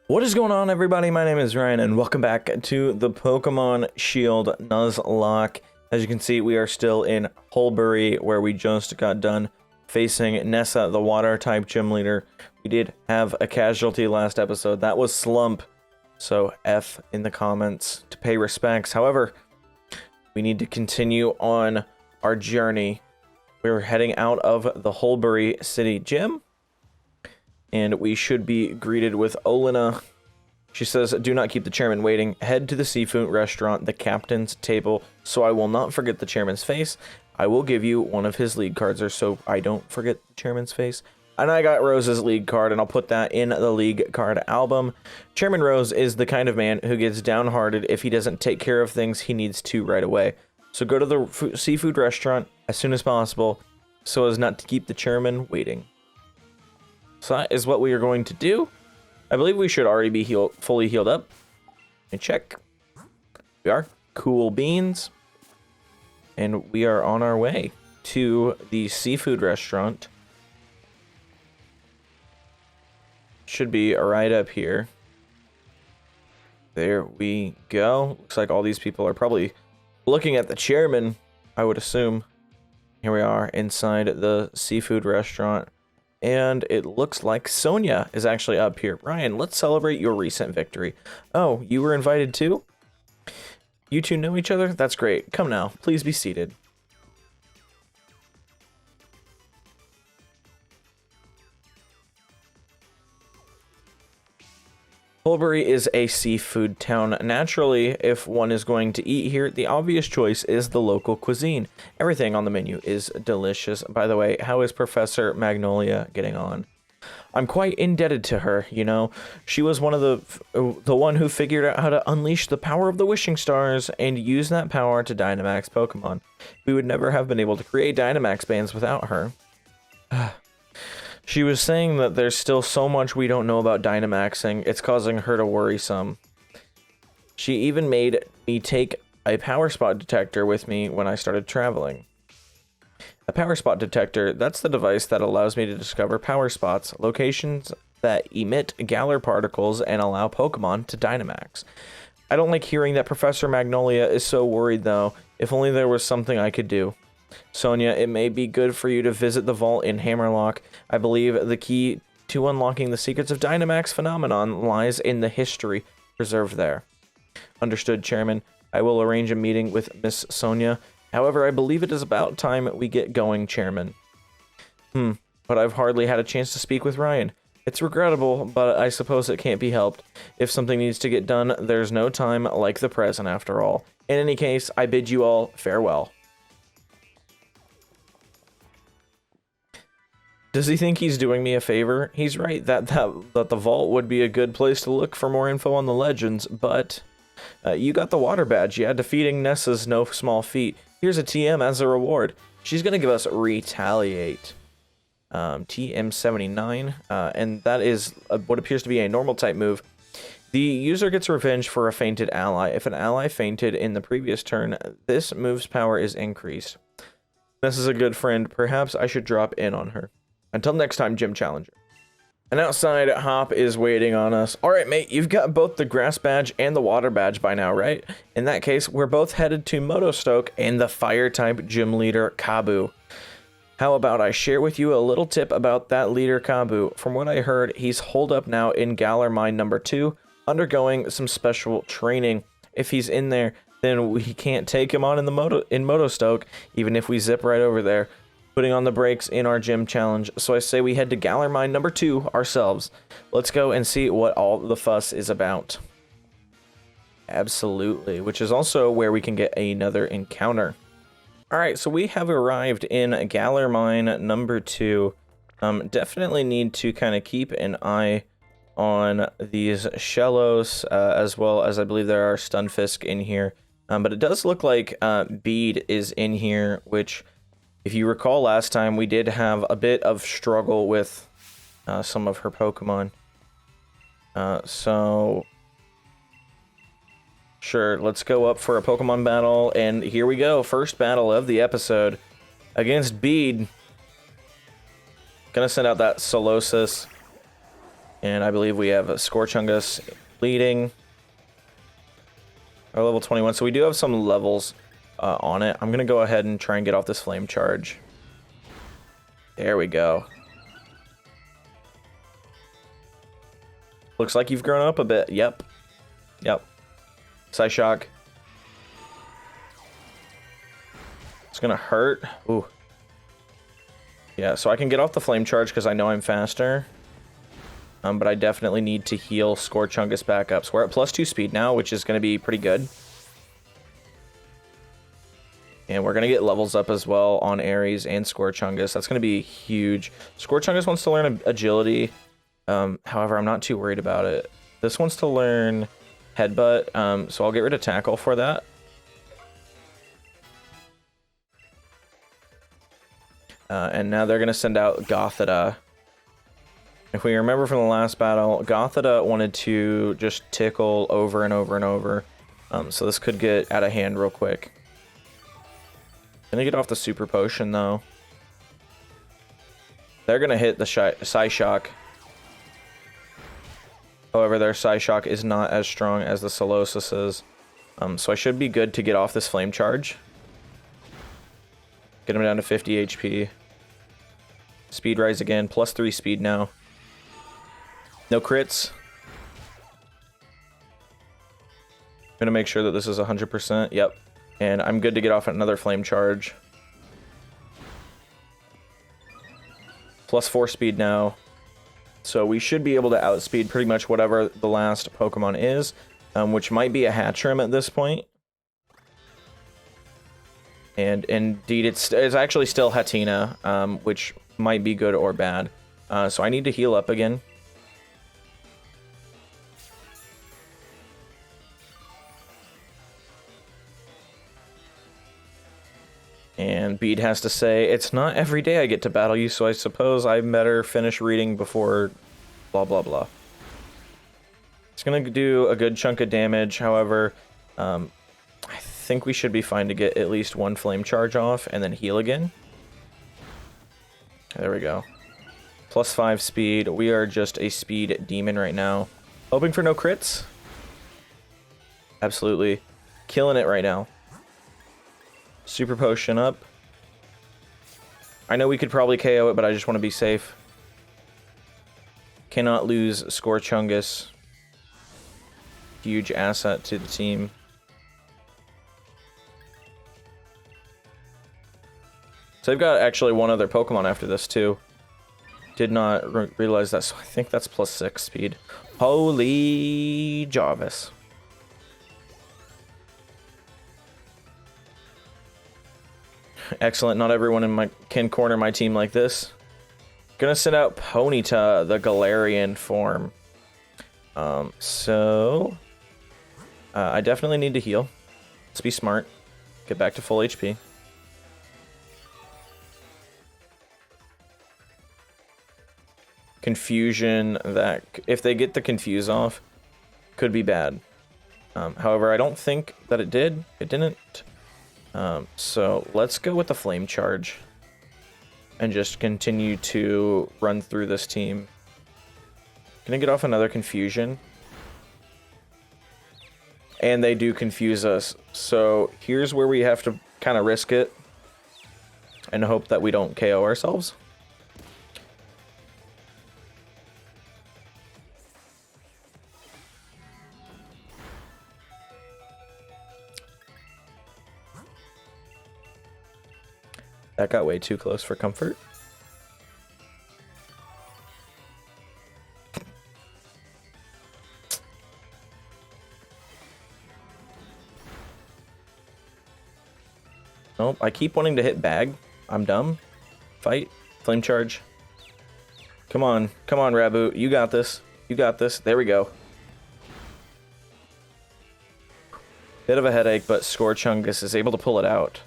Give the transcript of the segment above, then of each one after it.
What is going on, everybody? My name is Ryan, and welcome back to the Pokemon Shield Nuzlocke. As you can see, we are still in Holbury, where we just got done facing Nessa, the Water-type gym leader. We did have a casualty last episode. That was Slump, so F in the comments to pay respects. However, we need to continue on our journey. We're heading out of the Holbury City Gym, and we should be greeted with Olena. She says, "Do not keep the chairman waiting. Head to the seafood restaurant, the captain's table, so I will not forget the chairman's face. I will give you one of his league cards, or so I don't forget the chairman's face." And I got Rose's league card, and I'll put that in the league card album. Chairman Rose is the kind of man who gets downhearted if he doesn't take care of things he needs to right away. So go to the seafood restaurant as soon as possible, so as not to keep the chairman waiting. So that is what we are going to do. I believe we should already be fully healed up. And check. We are. Cool beans. And we are on our way to the seafood restaurant. Should be right up here. There we go. Looks like all these people are probably looking at the chairman, I would assume. Here we are inside the seafood restaurant. And it looks like Sonia is actually up here. Ryan, let's celebrate your recent victory. Oh, you were invited too? You two know each other? That's great. Come now, please be seated. Holbury is a seafood town. Naturally, if one is going to eat here, the obvious choice is the local cuisine. Everything on the menu is delicious. By the way, how is Professor Magnolia getting on? I'm quite indebted to her, you know. She was one of the one who figured out how to unleash the power of the wishing stars and use that power to Dynamax Pokemon. We would never have been able to create Dynamax bands without her. She was saying that there's still so much we don't know about Dynamaxing, it's causing her to worry some. She even made me take a power spot detector with me when I started traveling. A power spot detector, that's the device that allows me to discover power spots, locations that emit Galar particles and allow Pokemon to Dynamax. I don't like hearing that Professor Magnolia is so worried though. If only there was something I could do. Sonia, it may be good for you to visit the vault in Hammerlock. I believe the key to unlocking the secrets of Dynamax phenomenon lies in the history preserved there. Understood, Chairman. I will arrange a meeting with Miss Sonia. However, I believe it is about time we get going, Chairman. But I've hardly had a chance to speak with Ryan. It's regrettable, but I suppose it can't be helped. If something needs to get done, there's no time like the present after all. In any case, I bid you all farewell. Does he think he's doing me a favor? He's right that the vault would be a good place to look for more info on the legends, but you got the water badge. Yeah, defeating Nessa's no small feat. Here's a TM as a reward. She's gonna give us Retaliate. TM79, and that is what appears to be a normal type move. The user gets revenge for a fainted ally. If an ally fainted in the previous turn, this move's power is increased. This is a good friend. Perhaps I should drop in on her. Until next time, Gym Challenger. And outside, Hop is waiting on us. Alright, mate, you've got both the grass badge and the water badge by now, right? In that case, we're both headed to Motostoke and the fire-type gym leader, Kabu. How about I share with you a little tip about that leader, Kabu? From what I heard, he's holed up now in Galar Mine number 2, undergoing some special training. If he's in there, then we can't take him on in Motostoke, even if we zip right over there. Putting on the brakes in our gym challenge, so I say we head to Galar Mine number 2 ourselves. Let's go and see what all the fuss is about. Absolutely, which is also where we can get another encounter. Alright, so we have arrived in Galar Mine number 2. Definitely need to kind of keep an eye on these Shellos, as well as I believe there are Stunfisk in here. But it does look like Bead is in here, which, if you recall last time, we did have a bit of struggle with some of her Pokemon. So, sure, let's go up for a Pokemon battle, and here we go. First battle of the episode against Bead. Gonna send out that Solosis. And I believe we have a Scorchungus leading. Our level 21, so we do have some levels on it. I'm gonna go ahead and try and get off this flame charge. There we go. Looks like you've grown up a bit. Yep. Yep. Psyshock. It's gonna hurt. Ooh. Yeah, so I can get off the flame charge because I know I'm faster. But I definitely need to heal Scorchungus back up. So we're at +2 speed now, which is going to be pretty good. And we're going to get levels up as well on Ares and Scorchungus. That's going to be huge. Scorchungus wants to learn agility. However, I'm not too worried about it. This wants to learn Headbutt, so I'll get rid of Tackle for that. And now they're going to send out Gothita. If we remember from the last battle, Gothita wanted to just tickle over and over and over. So this could get out of hand real quick. Gonna get off the Super Potion, though. They're gonna hit the Psyshock. However, their Psyshock is not as strong as the Solosis is. So I should be good to get off this Flame Charge. Get him down to 50 HP. Speed rise again, +3 speed now. No crits. I'm gonna make sure that this is 100%. Yep. And I'm good to get off another flame charge. +4 speed now. So we should be able to outspeed pretty much whatever the last Pokemon is, which might be a Hatchrim at this point. And indeed, it's actually still Hatina, which might be good or bad. So I need to heal up again. And Bead has to say, it's not every day I get to battle you, so I suppose I better finish reading before blah blah blah. It's gonna do a good chunk of damage, however, I think we should be fine to get at least one flame charge off and then heal again. There we go. +5 speed. We are just a speed demon right now. Hoping for no crits. Absolutely. Killing it right now. Super Potion up. I know we could probably KO it, but I just want to be safe. Cannot lose Scorchungus. Huge asset to the team. So they've got actually one other Pokemon after this too. Did not realize that, so I think that's +6 speed. Holy Jarvis. Excellent. Not everyone can corner my team like this. Gonna send out Ponyta, the Galarian form. I definitely need to heal. Let's be smart. Get back to full HP. Confusion, that if they get the Confuse off, could be bad. However, I don't think that it did. It didn't. So let's go with the Flame Charge and just continue to run through this team. Gonna get off another Confusion. And they do confuse us. So here's where we have to kind of risk it and hope that we don't KO ourselves. That got way too close for comfort. Nope, I keep wanting to hit bag. I'm dumb. Fight. Flame charge. Come on. Come on, Raboot. You got this. You got this. There we go. Bit of a headache, but Scorchungus is able to pull it out.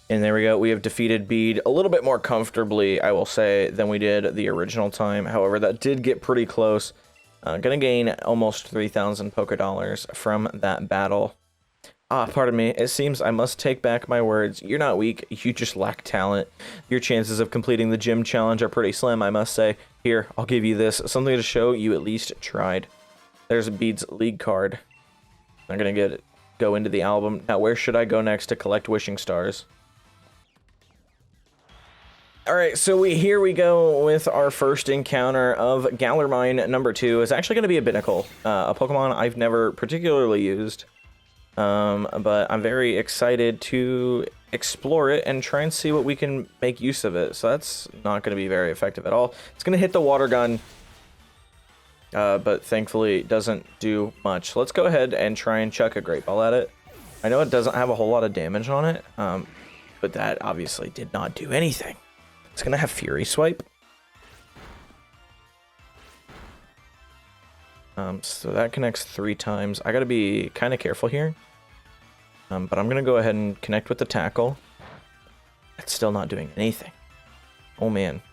And there we go. We have defeated Bead a little bit more comfortably, I will say, than we did the original time. However, that did get pretty close. Gonna gain almost 3,000 Poké Dollars from that battle. Pardon me. It seems I must take back my words. You're not weak, you just lack talent. Your chances of completing the gym challenge are pretty slim, I must say. Here, I'll give you this. Something to show you at least tried. There's a Bead's League card. I'm gonna go into the album. Now, where should I go next to collect wishing stars? Alright, so here we go with our first encounter of Gallermine number 2. It's actually going to be a Binnacle, a Pokemon I've never particularly used. But I'm very excited to explore it and try and see what we can make use of it. So that's not going to be very effective at all. It's going to hit the water gun, but thankfully it doesn't do much. So let's go ahead and try and chuck a Great Ball at it. I know it doesn't have a whole lot of damage on it, but that obviously did not do anything. It's going to have Fury Swipe. So that connects 3 times. I got to be kind of careful here. But I'm going to go ahead and connect with the Tackle. It's still not doing anything. Oh, man.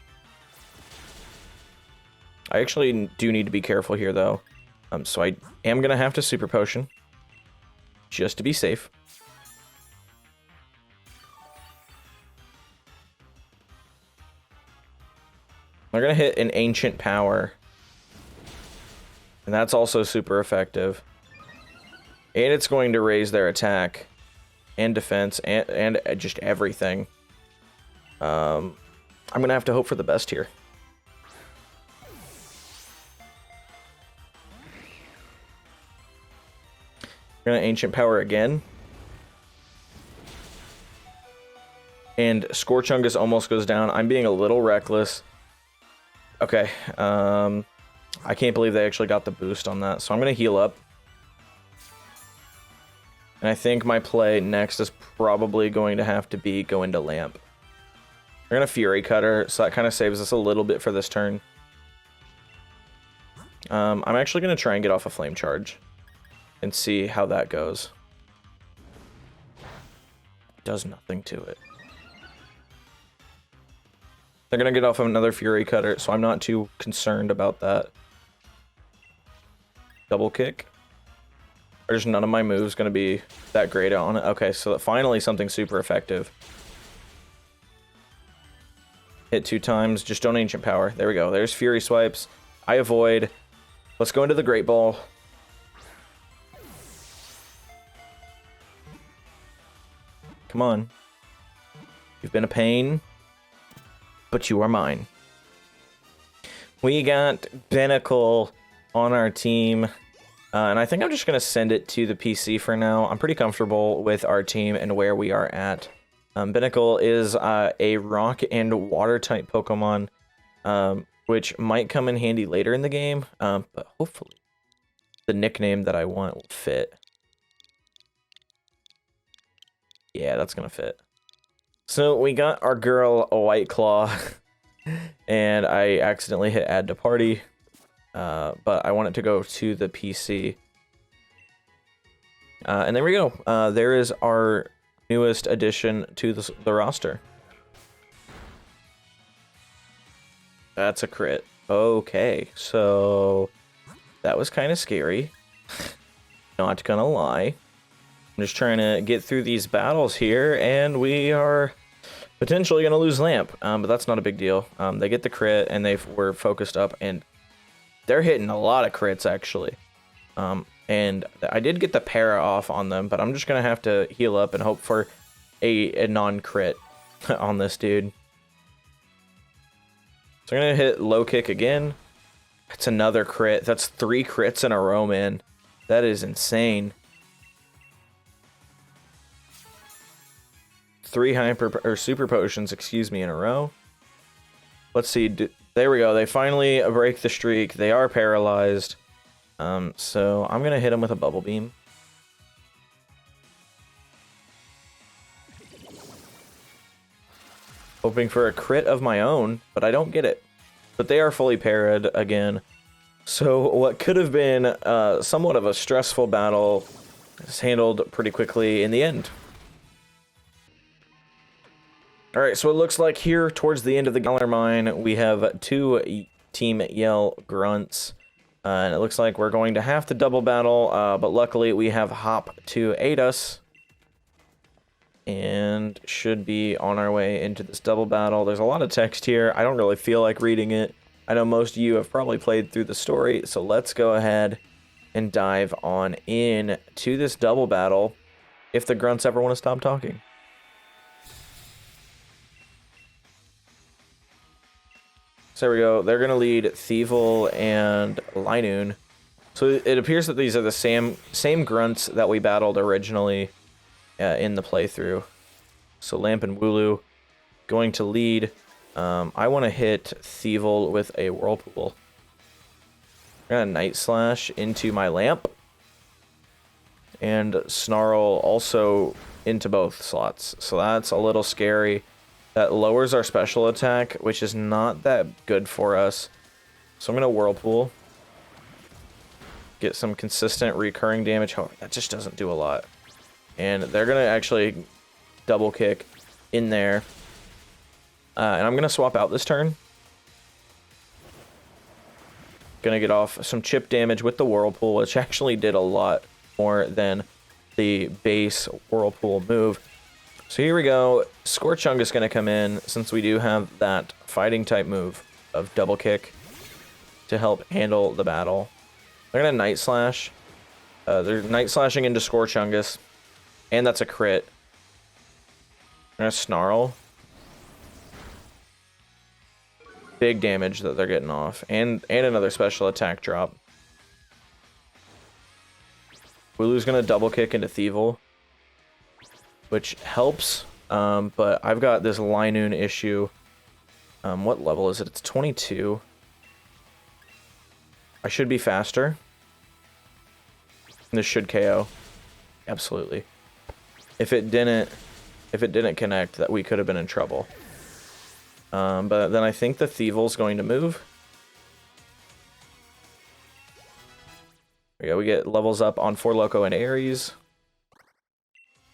I actually do need to be careful here, though. So I am going to have to Super Potion. Just to be safe. They're going to hit an Ancient Power. And that's also super effective. And it's going to raise their attack and defense and just everything. I'm going to have to hope for the best here. We're going to Ancient Power again. And Scorchungus almost goes down. I'm being a little reckless. Okay, I can't believe they actually got the boost on that, so I'm going to heal up. And I think my play next is probably going to have to be go into Lamp. We're going to Fury Cutter, so that kind of saves us a little bit for this turn. I'm actually going to try and get off a Flame Charge and see how that goes. Does nothing to it. They're going to get off of another Fury Cutter, so I'm not too concerned about that. Double Kick. There's none of my moves going to be that great on it. Okay, so finally something super effective. Hit 2 times. Just don't Ancient Power. There we go. There's Fury Swipes. I avoid. Let's go into the Great Ball. Come on. You've been a pain, but you are mine. We got Binnacle on our team. And I think I'm just going to send it to the PC for now. I'm pretty comfortable with our team and where we are at. Binnacle is a rock and water type Pokemon, which might come in handy later in the game. But hopefully the nickname that I want will fit. Yeah, that's going to fit. So we got our girl, a White Claw, and I accidentally hit add to party. But I want it to go to the PC. And there we go. There is our newest addition to the roster. That's a crit. Okay, so that was kind of scary. Not gonna lie. I'm just trying to get through these battles here, and we are potentially gonna lose Lamp. But that's not a big deal. They get the crit, and they were focused up, and they're hitting a lot of crits, actually. And I did get the para off on them, but I'm just going to have to heal up and hope for a non-crit on this dude. So I'm going to hit low kick again. That's another crit. That's 3 crits in a row, man. That is insane. 3 super potions, excuse me, in a row. Let's see. There we go. They finally break the streak. They are paralyzed. So I'm going to hit them with a Bubble Beam. Hoping for a crit of my own, but I don't get it. But they are fully parried again. So what could have been somewhat of a stressful battle is handled pretty quickly in the end. Alright, so it looks like here towards the end of the Gallermine, we have 2 Team Yell Grunts. And it looks like we're going to have to double battle, but luckily we have Hop to aid us. and should be on our way into this double battle. There's a lot of text here. I don't really feel like reading it. I know most of you have probably played through the story, so let's go ahead and dive on in to this double battle if the grunts ever want to stop talking. So there we go. They're going to lead Thievel and Linoon. So it appears that these are the same grunts that we battled originally in the playthrough. So Lamp and Wooloo going to lead. I want to hit Thievel with a Whirlpool. I'm going to Night Slash into my Lamp. And Snarl also into both slots. So that's a little scary. That lowers our special attack, which is not that good for us. So I'm going to Whirlpool. Get some consistent recurring damage. However, that just doesn't do a lot. And they're going to actually double kick in there. And I'm going to swap out this turn. Going to get off some chip damage with the Whirlpool, which actually did a lot more than the base Whirlpool move. So here we go. Scorchung is going to come in since we do have that fighting type move of double kick to help handle the battle. They're going to Night Slash. They're Night Slashing into Scorchungus. And that's a crit. They're going to Snarl. Big damage that they're getting off. And another special attack drop. Wooloo's going to double kick into Thievel, which helps, but I've got this Linoon issue. What level is it? It's 22. I should be faster. This should KO. Absolutely. If it didn't connect, that we could have been in trouble. But then I think the Thievel's going to move. There we go. We get levels up on For Loco and Ares.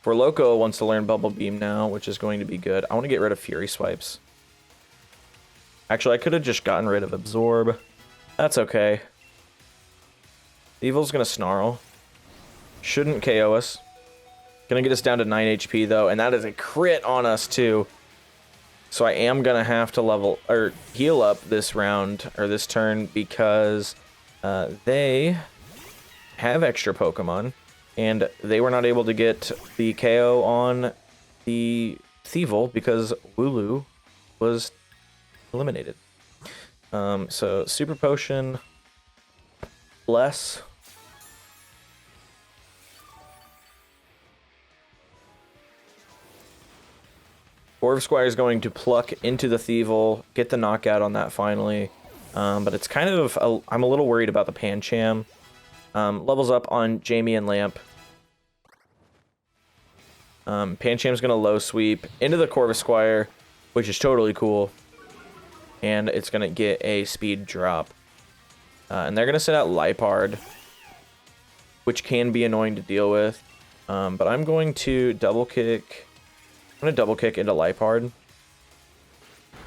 For Loco wants to learn Bubble Beam now, which is going to be good. I want to get rid of Fury Swipes. Actually, I could have just gotten rid of Absorb. That's okay. Evil's going to Snarl. Shouldn't KO us. Going to get us down to 9 HP, though, and that is a crit on us, too. So I am going to have to heal up this round, or this turn, because they have extra Pokemon. And they were not able to get the KO on the Thievel because Wooloo was eliminated. So Super Potion, less. Corvisquire is going to pluck into the Thievel, get the knockout on that finally. But it's kind of, I'm a little worried about the Pancham. Levels up on Jamie and Lamp. Pancham's going to low sweep into the Corvisquire, which is totally cool. And it's going to get a speed drop. And they're going to sit out Lipard, which can be annoying to deal with. But I'm going to double kick. I'm going to double kick into Lipard.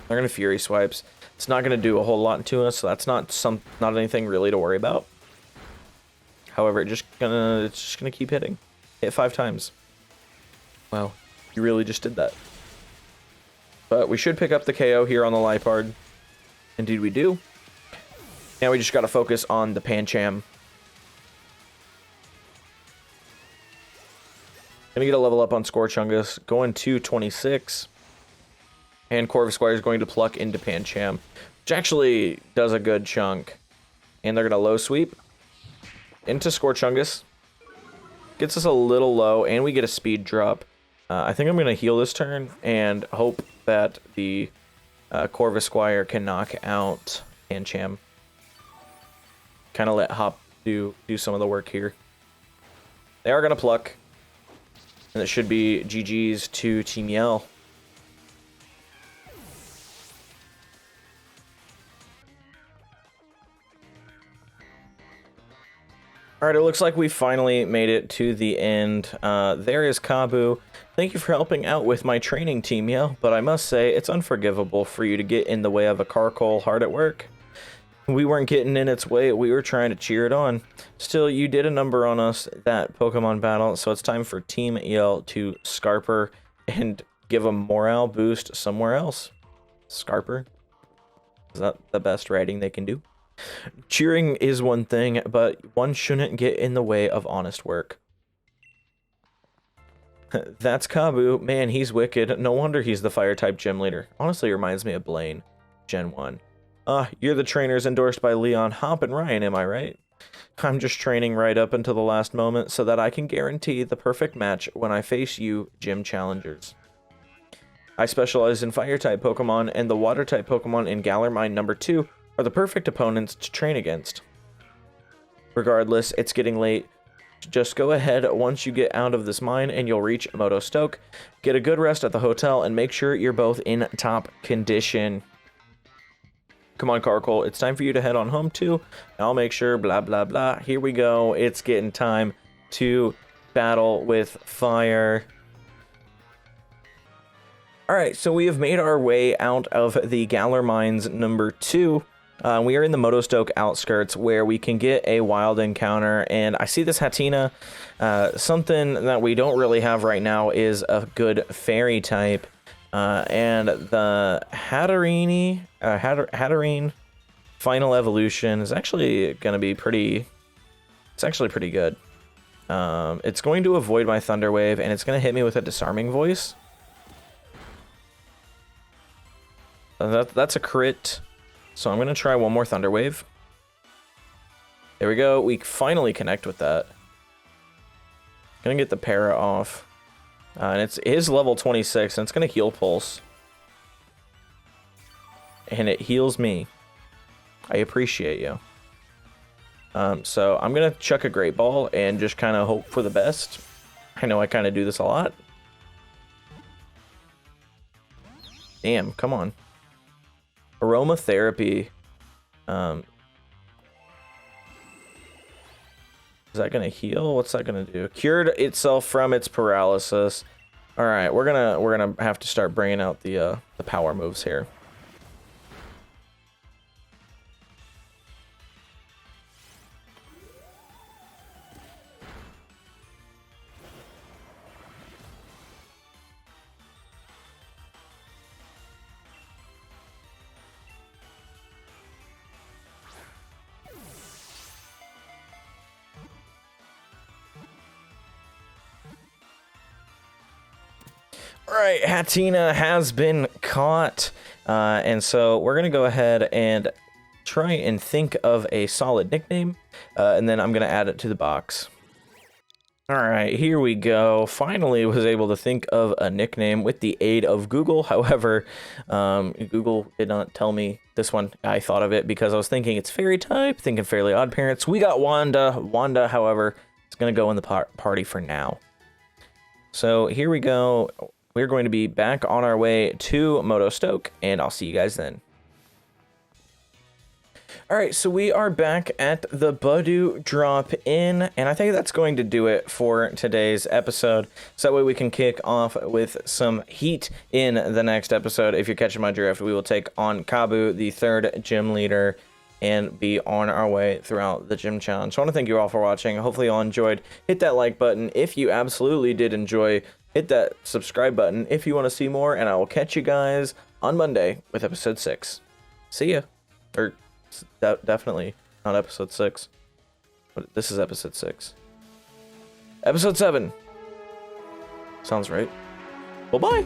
They're going to Fury Swipes. It's not going to do a whole lot to us, so that's not anything really to worry about. However, it's just gonna keep hitting. Hit 5 times. Wow, you really just did that. But we should pick up the KO here on the Lipard. Indeed we do. Now we just gotta focus on the Pancham. Gonna get a level up on Scorchungus. Going to 26. And Corvisquire is going to pluck into Pancham, which actually does a good chunk. And they're gonna low sweep into Scorchungus. Gets us a little low, and we get a speed drop. I think I'm going to heal this turn and hope that the Corvisquire can knock out Pancham. Kind of let Hop do some of the work here. They are going to pluck. And it should be GG's to Team Yell. Alright, it looks like we finally made it to the end. There is Kabu. Thank you for helping out with my training, Team Yell, but I must say, it's unforgivable for you to get in the way of a Carkol hard at work. We weren't getting in its way, we were trying to cheer it on. Still, you did a number on us that Pokemon battle, so it's time for Team Yell to Scarper and give a morale boost somewhere else. Scarper. Is that the best writing they can do? Cheering is one thing, but one shouldn't get in the way of honest work. That's Kabu. Man, he's wicked. No wonder he's the fire-type gym leader. Honestly, reminds me of Blaine, Gen 1. You're the trainers endorsed by Leon, Hop, and Ryan, am I right? I'm just training right up until the last moment so that I can guarantee the perfect match when I face you, gym challengers. I specialize in fire-type Pokemon, and the water-type Pokemon in Galar Mine number 2 are the perfect opponents to train against. Regardless, it's getting late. Just go ahead once you get out of this mine and you'll reach Motostoke. Get a good rest at the hotel and make sure you're both in top condition. Come on, Carkle, it's time for you to head on home too. I'll make sure, blah, blah, blah. Here we go. It's getting time to battle with fire. Alright, so we have made our way out of the Galar Mines number 2. We are in the Motostoke outskirts where we can get a wild encounter, and I see this Hatina. Something that we don't really have right now is a good fairy type, and the Hatterene final evolution is actually going to be pretty, it's actually pretty good. It's going to avoid my Thunder Wave, and it's going to hit me with a disarming voice. That's a crit. So I'm going to try one more Thunder Wave. There we go. We finally connect with that. Going to get the para off. And it is level 26, and it's going to heal Pulse. And it heals me. I appreciate you. So I'm going to chuck a Great Ball and just kind of hope for the best. I know I kind of do this a lot. Damn, come on. Aromatherapy. Is that gonna heal? What's that gonna do? Cured itself from its paralysis. All right, we're gonna have to start bringing out the power moves here. Alright, Hatina has been caught, and so we're going to go ahead and try and think of a solid nickname, and then I'm going to add it to the box. Alright, here we go. Finally was able to think of a nickname with the aid of Google. However, Google did not tell me this one. I thought of it because I was thinking it's fairy type, thinking Fairly Odd Parents. We got Wanda. Wanda, however, is going to go in the party for now. So here we go. We're going to be back on our way to Motostoke, and I'll see you guys then. Alright, so we are back at the Budew drop-in, and I think that's going to do it for today's episode. So that way we can kick off with some heat in the next episode. If you're catching my drift, we will take on Kabu, the 3rd gym leader, and be on our way throughout the gym challenge. So I want to thank you all for watching. Hopefully you all enjoyed. Hit that like button if you absolutely did enjoy. Hit that subscribe button if you want to see more, and I will catch you guys on Monday with episode 6. See ya. Or definitely not episode 6. But this is episode 6. Episode 7. Sounds right. Well, bye.